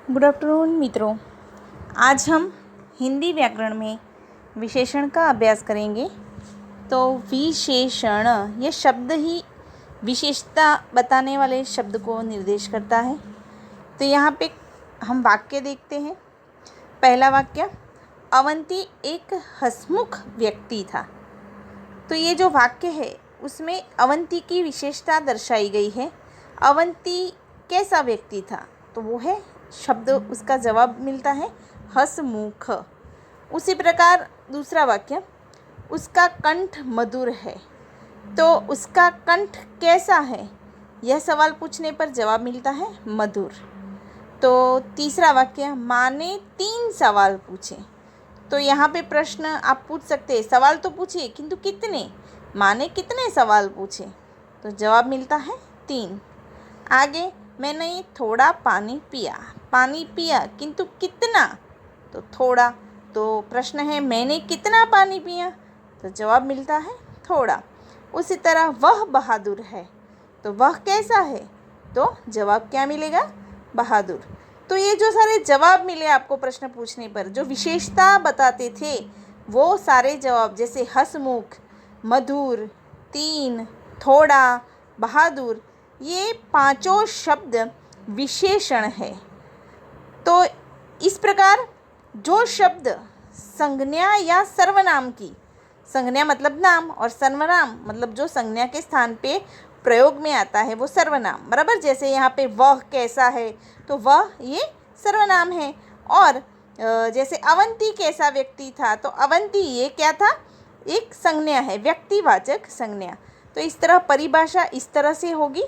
Good afternoon मित्रों, आज हम हिंदी व्याकरण में विशेषण का अभ्यास करेंगे। तो विशेषण ये शब्द ही विशेषता बताने वाले शब्द को निर्देश करता है। तो यहाँ पे हम वाक्य देखते हैं। पहला वाक्य, अवंती एक हंसमुख व्यक्ति था। तो ये जो वाक्य है उसमें अवंती की विशेषता दर्शाई गई है। अवंती कैसा व्यक्ति था? तो वो है शब्द, उसका जवाब मिलता है हंसमुख। उसी प्रकार दूसरा वाक्य, उसका कंठ मधुर है। तो उसका कंठ कैसा है, यह सवाल पूछने पर जवाब मिलता है मधुर। तो तीसरा वाक्य, माँ ने 3 सवाल पूछे। तो यहाँ पे प्रश्न आप पूछ सकते हैं, सवाल तो पूछिए किंतु कितने, माँ ने कितने सवाल पूछे? तो जवाब मिलता है 3। आगे, मैंने थोड़ा पानी पिया किंतु कितना? तो थोड़ा। तो प्रश्न है मैंने कितना पानी पिया? तो जवाब मिलता है थोड़ा। उसी तरह वह बहादुर है। तो वह कैसा है? तो जवाब क्या मिलेगा? बहादुर। तो ये जो सारे जवाब मिले आपको प्रश्न पूछने पर, जो विशेषता बताते थे, वो सारे जवाब जैसे हंसमुख, मधुर, 3, थोड़ा, बहादुर, ये 5 शब्द विशेषण है। तो इस प्रकार जो शब्द संज्ञा या सर्वनाम की, संज्ञा मतलब नाम और सर्वनाम मतलब जो संज्ञा के स्थान पे प्रयोग में आता है वो सर्वनाम, बराबर। जैसे यहाँ पे वह कैसा है, तो वह ये सर्वनाम है। और जैसे अवंती कैसा व्यक्ति था, तो अवंती ये क्या था? एक संज्ञा है, व्यक्तिवाचक संज्ञा। तो इस तरह परिभाषा इस तरह से होगी,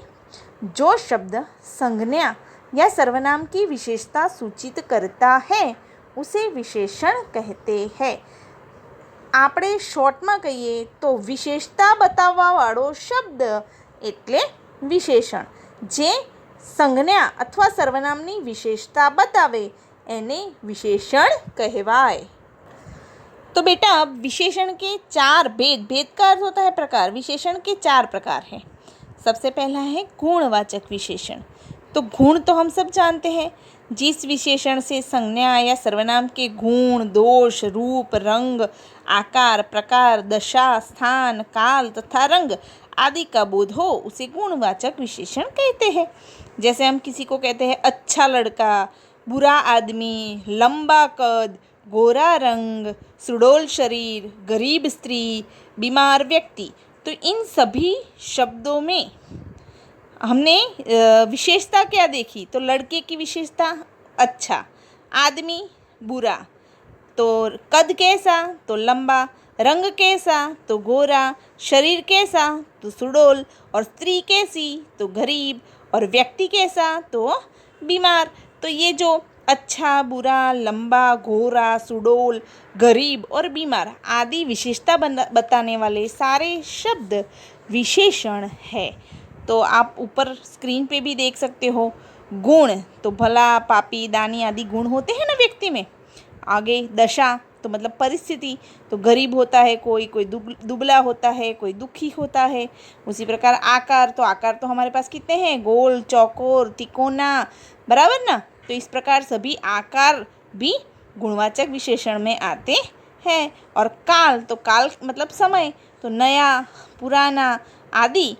जो शब्द संज्ञा या सर्वनाम की विशेषता सूचित करता है उसे विशेषण कहते हैं। આપણે શોર્ટમાં કહીએ તો વિશેષતા બતાવવાવાળો શબ્દ એટલે વિશેષણ। જે સંજ્ઞા અથવા સર્વનામની વિશેષતા બતાવે એને વિશેષણ કહેવાય। तो बेटा, विशेषण के 4 भेद का अर्थ होता है प्रकार। विशेषण के 4 प्रकार हैं। सबसे पहला है गुणवाचक विशेषण। तो गुण तो हम सब जानते हैं, जिस विशेषण से संज्ञा या सर्वनाम के गुण, दोष, रूप, रंग, आकार, प्रकार, दशा, स्थान, काल तथा रंग आदि का बोध हो उसे गुणवाचक विशेषण कहते हैं। जैसे हम किसी को कहते हैं अच्छा लड़का, बुरा आदमी, लंबा कद, गोरा रंग, सुडौल शरीर, गरीब स्त्री, बीमार व्यक्ति। तो इन सभी शब्दों में हमने विशेषता क्या देखी? तो लड़के की विशेषता अच्छा, आदमी बुरा, तो कद कैसा? तो लंबा, रंग कैसा? तो गोरा, शरीर कैसा? तो सुडौल, और स्त्री कैसी? तो गरीब, और व्यक्ति कैसा? तो बीमार। तो ये जो अच्छा, बुरा, लंबा, गोरा, सुडौल, गरीब और बीमार आदि विशेषता बताने वाले सारे शब्द विशेषण है। तो आप ऊपर स्क्रीन पे भी देख सकते हो। गुण तो भला, पापी, दानी आदि गुण होते हैं ना व्यक्ति में। आगे दशा तो मतलब परिस्थिति, तो गरीब होता है कोई, कोई दुबला होता है, कोई दुखी होता है। उसी प्रकार आकार, तो आकार तो हमारे पास कितने हैं? गोल, चौकोर, तिकोना, बराबर ना। तो इस प्रकार सभी आकार भी गुणवाचक विशेषण में आते हैं। और काल, तो काल मतलब समय, तो नया, पुराना आदि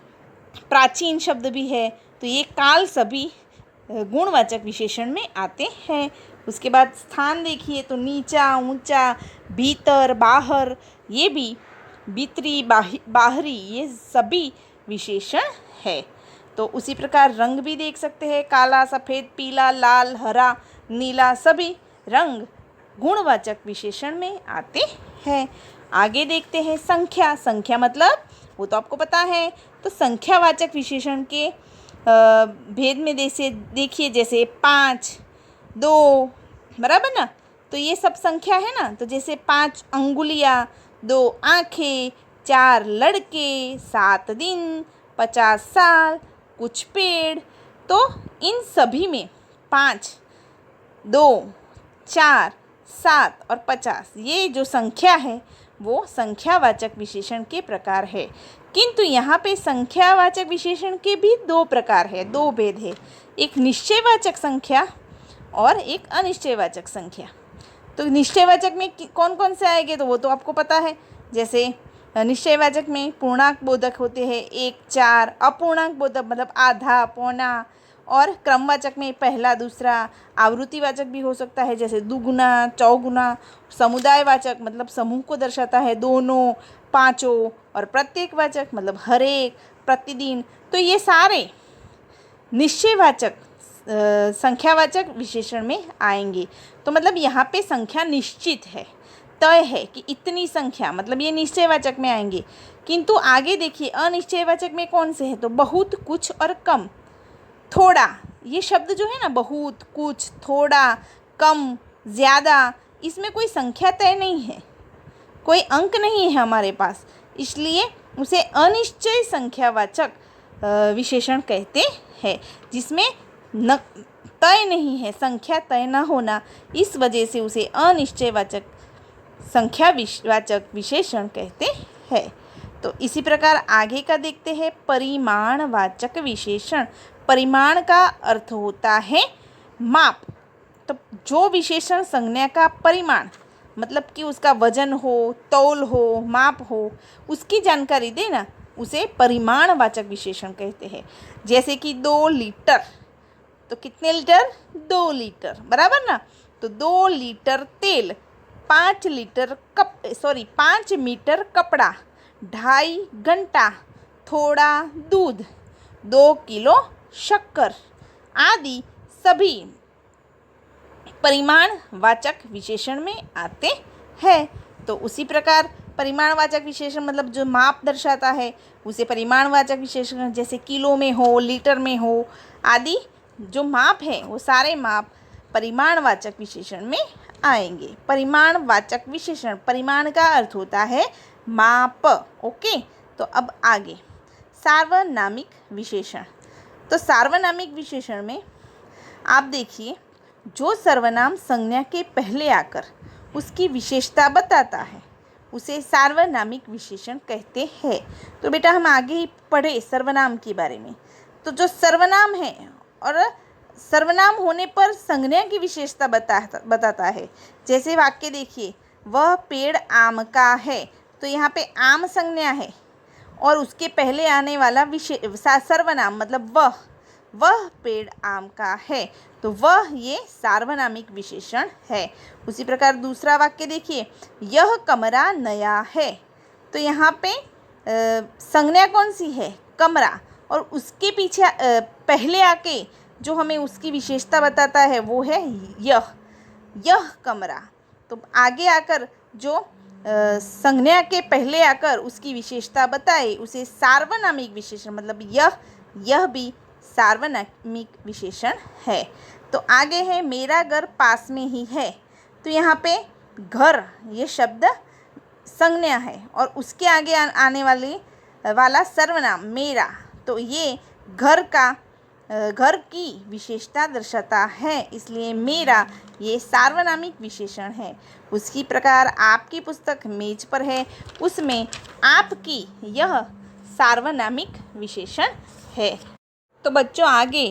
प्राचीन शब्द भी है। तो ये काल सभी गुणवाचक विशेषण में आते हैं। उसके बाद स्थान देखिए तो नीचा, ऊंचा, भीतर, बाहर, ये भी भीतरी, बाहरी, ये सभी विशेषण है। तो उसी प्रकार रंग भी देख सकते हैं, काला, सफ़ेद, पीला, लाल, हरा, नीला, सभी रंग गुणवाचक विशेषण में आते हैं। आगे देखते हैं संख्या। संख्या मतलब वो तो आपको पता है। तो संख्यावाचक विशेषण के भेद में देखिए, जैसे 5, 2, बराबर ना। तो ये सब संख्या है ना। तो जैसे 5 अंगुलियाँ, 2 आँखें, 4 लड़के, 7 दिन, 50 साल, कुछ पेड़। तो इन सभी में 5, 2, 4, 7 और 50 ये जो संख्या है वो संख्यावाचक विशेषण के प्रकार है। किंतु यहाँ पे संख्यावाचक विशेषण के भी दो प्रकार है, दो भेद है, एक निश्चयवाचक संख्या और एक अनिश्चयवाचक संख्या। तो निश्चयवाचक में कौन कौन से आएंगे तो वो तो आपको पता है। जैसे निश्चयवाचक में पूर्णांक बोधक होते हैं 1, 4, अपूर्णांक बोधक मतलब आधा, पौना, और क्रमवाचक में पहला, दूसरा, आवृत्तिवाचक भी हो सकता है जैसे दुगुना, चौगुना, समुदायवाचक मतलब समूह को दर्शाता है दोनों, पांचों, और प्रत्येकवाचक मतलब हर एक, प्रतिदिन। तो ये सारे निश्चयवाचक संख्यावाचक विशेषण में आएंगे। तो मतलब यहाँ पे संख्या निश्चित है, तय है कि इतनी संख्या, मतलब ये निश्चयवाचक में आएंगे। किंतु आगे देखिए अनिश्चयवाचक में कौन से हैं तो बहुत, कुछ और कम, थोड़ा। ये शब्द जो है ना, बहुत, कुछ, थोड़ा, कम, ज़्यादा, इसमें कोई संख्या तय नहीं है, कोई अंक नहीं है हमारे पास, इसलिए उसे अनिश्चय संख्यावाचक विशेषण कहते हैं, जिसमें न तय नहीं है, संख्या तय न होना, इस वजह से उसे अनिश्चयवाचक संख्यावाचक विशेषण कहते हैं। तो इसी प्रकार आगे का देखते हैं परिमाणवाचक विशेषण। परिमाण का अर्थ होता है माप। तो जो विशेषण संज्ञा का परिमाण मतलब कि उसका वजन हो, तौल हो, माप हो, उसकी जानकारी देना, उसे परिमाणवाचक विशेषण कहते हैं। जैसे कि 2 लीटर, तो कितने लीटर? 2 लीटर, बराबर ना। तो 2 लीटर तेल, 5 मीटर कपड़ा, 2.5 घंटा, थोड़ा दूध, 2 किलो शक्कर आदि सभी परिमाणवाचक विशेषण में आते हैं। तो उसी प्रकार परिमाणवाचक विशेषण मतलब जो माप दर्शाता है उसे परिमाणवाचक विशेषण, जैसे किलो में हो, लीटर में हो आदि जो माप है वो सारे माप परिमाणवाचक विशेषण में आएंगे। परिमाणवाचक विशेषण, परिमाण का अर्थ होता है माप। ओके, तो अब आगे सार्वनामिक विशेषण। तो सार्वनामिक विशेषण में आप देखिए, जो सर्वनाम संज्ञा के पहले आकर उसकी विशेषता बताता है उसे सार्वनामिक विशेषण कहते हैं। तो बेटा हम आगे ही पढ़े सर्वनाम के बारे में। तो जो सर्वनाम है और सर्वनाम होने पर संज्ञा की विशेषता बताता है। जैसे वाक्य देखिए, वह पेड़ आम का है, तो यहाँ पे आम संज्ञा है और उसके पहले आने वाला सर्वनाम मतलब वह पेड़ आम का है, तो वह ये सार्वनामिक विशेषण है। उसी प्रकार दूसरा वाक्य देखिए, यह कमरा नया है, तो यहाँ पे संज्ञा कौन सी है? कमरा, और उसके पीछे पहले आके जो हमें उसकी विशेषता बताता है वो है यह कमरा। तो आगे आकर जो संज्ञा के पहले आकर उसकी विशेषता बताए उसे सार्वनामिक विशेषण मतलब यह भी सार्वनामिक विशेषण है। तो आगे है मेरा घर पास में ही है, तो यहाँ पे घर ये शब्द संज्ञा है और उसके आगे आने वाला सर्वनाम मेरा, तो ये घर की विशेषता दर्शाता है, इसलिए मेरा ये सार्वनामिक विशेषण है। उसी प्रकार आपकी पुस्तक मेज पर है, उसमें आपकी यह सार्वनामिक विशेषण है। तो बच्चों आगे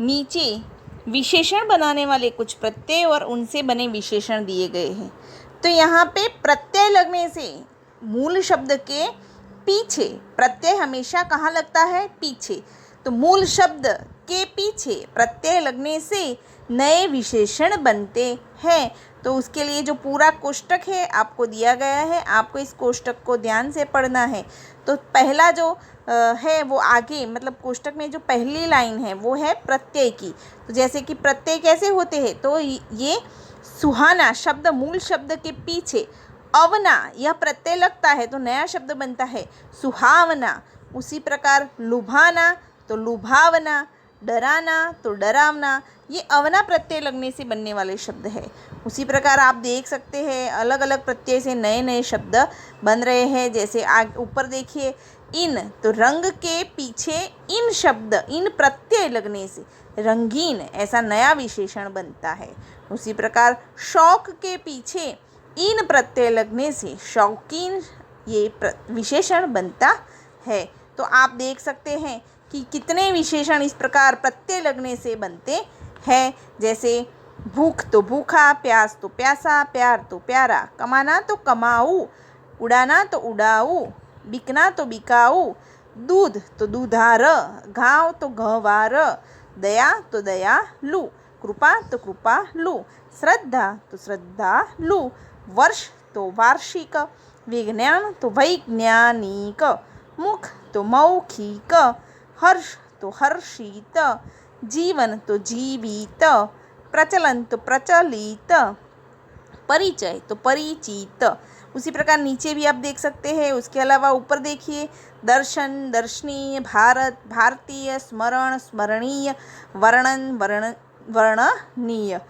नीचे विशेषण बनाने वाले कुछ प्रत्यय और उनसे बने विशेषण दिए गए हैं। तो यहाँ पे प्रत्यय लगने से मूल शब्द के पीछे, प्रत्यय हमेशा कहाँ लगता है? पीछे। तो मूल शब्द के पीछे प्रत्यय लगने से नए विशेषण बनते हैं। तो उसके लिए जो पूरा कोष्टक है आपको दिया गया है, आपको इस कोष्टक को ध्यान से पढ़ना है। तो पहला जो है वो आगे मतलब कोष्टक में जो पहली लाइन है वो है प्रत्यय की। तो जैसे कि प्रत्यय कैसे होते हैं, तो ये सुहाना शब्द मूल शब्द के पीछे अवना यह प्रत्यय लगता है तो नया शब्द बनता है सुहावना। उसी प्रकार लुभाना तो लुभावना, डराना तो डरावना, ये अवना प्रत्यय लगने से बनने वाले शब्द है। उसी प्रकार आप देख सकते हैं अलग अलग प्रत्यय से नए नए शब्द बन रहे हैं। जैसे ऊपर देखिए इन, तो रंग के पीछे इन शब्द, इन प्रत्यय लगने से रंगीन ऐसा नया विशेषण बनता है। उसी प्रकार शौक के पीछे इन प्रत्यय लगने से शौकीन ये विशेषण बनता है। तो आप देख सकते हैं कि कितने विशेषण इस प्रकार प्रत्यय लगने से बनते हैं। जैसे भूख तो भूखा, प्यास तो प्यासा, प्यार तो प्यारा, कमाना तो कमाऊ, उड़ाना तो उड़ाऊ, बिकना तो बिकाऊ, दूध तो दूधार, घाव तो घवार, दया तो दयालु, कृपा तो कृपालु, श्रद्धा तो श्रद्धालु, वर्ष तो वार्षिक, विज्ञान तो वैज्ञानिक, मुख तो मौखिक, हर्ष तो हर्षित, जीवन तो जीवित, प्रचलन तो प्रचलित, परिचय तो परिचित। उसी प्रकार नीचे भी आप देख सकते हैं। उसके अलावा ऊपर देखिए, दर्शन दर्शनीय, भारत भारतीय, स्मरण स्मरणीय, वर्णन वर्णनीय,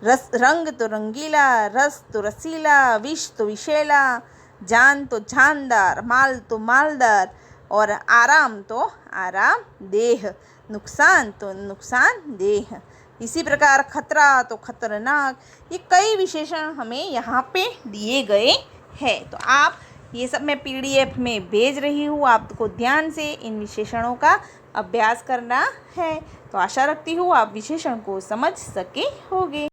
रस रंग तो रंगीला, रस तो रसीला, विष तो विषैला, जान तो जानदार, माल तो मालदार, और आराम तो आराम देह, नुकसान तो नुकसान देह। इसी प्रकार खतरा तो खतरनाक। ये कई विशेषण हमें यहाँ पे दिए गए हैं। तो आप ये सब मैं PDF में भेज रही हूँ, आपको ध्यान से इन विशेषणों का अभ्यास करना है। तो आशा रखती हूँ आप विशेषण को समझ सके होंगे।